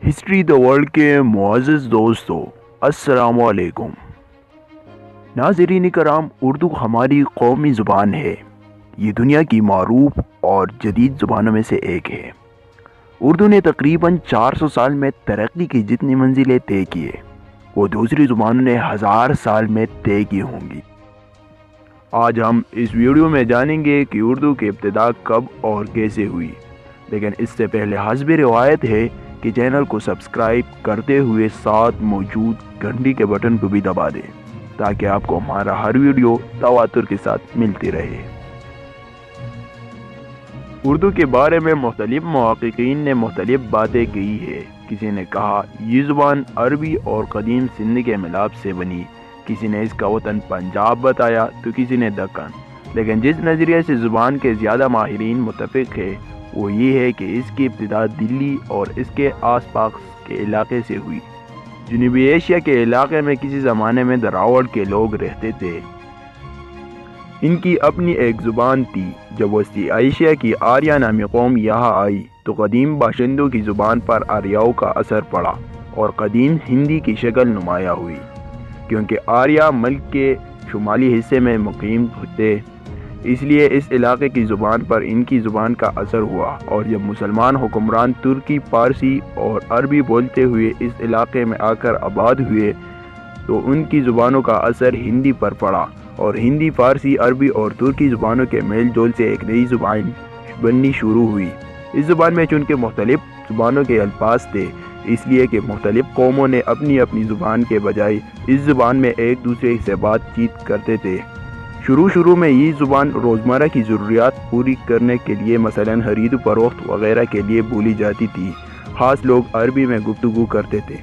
History the world کے معزز دوستو، السلام علیکم۔ ناظرین کرام، اردو ہماری قومی زبان ہے۔ یہ دنیا کی معروف اور جدید زبانوں میں سے ایک ہے۔ اردو نے تقریباً 400 سال میں ترقی کی جتنی منزلیں طے کیے، وہ دوسری زبانوں نے 1000 سال میں طے کی ہوں گی۔ آج ہم اس ویڈیو میں جانیں گے کہ اردو کی ابتدا کب اور کیسے ہوئی، لیکن اس سے پہلے حسب روایت ہے کہ چینل کو سبسکرائب کرتے ہوئے ساتھ موجود گھنٹی کے بٹن کو بھی دبا دیں تاکہ آپ کو ہمارا ہر ویڈیو تواتر کے ساتھ ملتی رہے۔ اردو کے بارے میں مختلف محققین نے مختلف باتیں کہی ہے۔ کسی نے کہا یہ زبان عربی اور قدیم سندھ کے ملاپ سے بنی، کسی نے اس کا وطن پنجاب بتایا تو کسی نے دکن، لیکن جس نظریے سے زبان کے زیادہ ماہرین متفق ہے وہ یہ ہے کہ اس کی ابتدا دلی اور اس کے آس پاس کے علاقے سے ہوئی۔ جنوبی ایشیا کے علاقے میں کسی زمانے میں دراوڑ کے لوگ رہتے تھے۔ ان کی اپنی ایک زبان تھی۔ جب وسطی ایشیا کی آریہ نامی قوم یہاں آئی تو قدیم باشندوں کی زبان پر آریاؤں کا اثر پڑا اور قدیم ہندی کی شکل نمایاں ہوئی۔ کیونکہ آریہ ملک کے شمالی حصے میں مقیم تھے، اس لیے اس علاقے کی زبان پر ان کی زبان کا اثر ہوا، اور جب مسلمان حکمران ترکی، فارسی اور عربی بولتے ہوئے اس علاقے میں آ کر آباد ہوئے تو ان کی زبانوں کا اثر ہندی پر پڑا، اور ہندی، فارسی، عربی اور ترکی زبانوں کے میل جول سے ایک نئی زبان بننی شروع ہوئی۔ اس زبان میں چونکہ مختلف زبانوں کے الفاظ تھے، اس لیے کہ مختلف قوموں نے اپنی اپنی زبان کے بجائے اس زبان میں ایک دوسرے سے بات چیت کرتے تھے۔ شروع میں یہ زبان روزمرہ کی ضروریات پوری کرنے کے لیے، مثلاً خرید و فروخت وغیرہ کے لیے بولی جاتی تھی۔ خاص لوگ عربی میں گفتگو کرتے تھے۔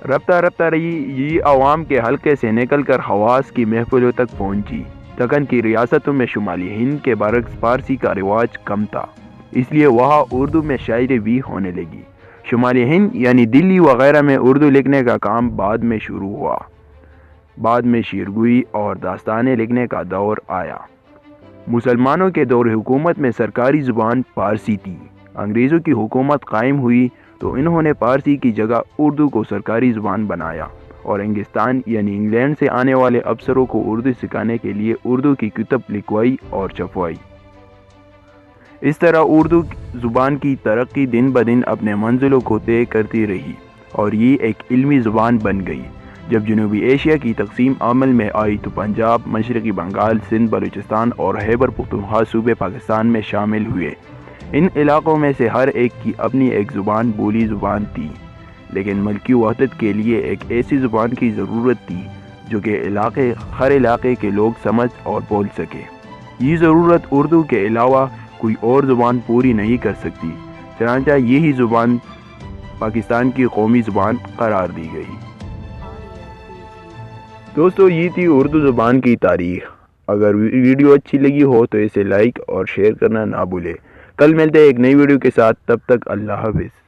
رفتہ یہ عوام کے حلقے سے نکل کر حواس کی محفلوں تک پہنچی۔ دکن کی ریاستوں میں شمالی ہند کے برعکس فارسی کا رواج کم تھا، اس لیے وہاں اردو میں شاعری بھی ہونے لگی۔ شمالی ہند یعنی دلی وغیرہ میں اردو لکھنے کا کام بعد میں شروع ہوا۔ بعد میں شعرگوئی اور داستانیں لکھنے کا دور آیا۔ مسلمانوں کے دور حکومت میں سرکاری زبان فارسی تھی۔ انگریزوں کی حکومت قائم ہوئی تو انہوں نے فارسی کی جگہ اردو کو سرکاری زبان بنایا، اور انگلستان یعنی انگلینڈ سے آنے والے افسروں کو اردو سکھانے کے لیے اردو کی کتب لکھوائی اور چھپوائی۔ اس طرح اردو زبان کی ترقی دن بدن اپنے منزلوں کو طے کرتی رہی اور یہ ایک علمی زبان بن گئی۔ جب جنوبی ایشیا کی تقسیم عمل میں آئی تو پنجاب، مشرقی بنگال، سندھ، بلوچستان اور خیبر پختونخوا صوبے پاکستان میں شامل ہوئے۔ ان علاقوں میں سے ہر ایک کی اپنی ایک زبان بولی زبان تھی، لیکن ملکی وحدت کے لیے ایک ایسی زبان کی ضرورت تھی جو کہ ہر علاقے کے لوگ سمجھ اور بول سکے۔ یہ ضرورت اردو کے علاوہ کوئی اور زبان پوری نہیں کر سکتی، چنانچہ یہی زبان پاکستان کی قومی زبان قرار دی گئی۔ دوستو، یہ تھی اردو زبان کی تاریخ۔ اگر ویڈیو اچھی لگی ہو تو اسے لائک اور شیئر کرنا نہ بھولے۔ کل ملتے ہیں ایک نئی ویڈیو کے ساتھ، تب تک اللہ حافظ۔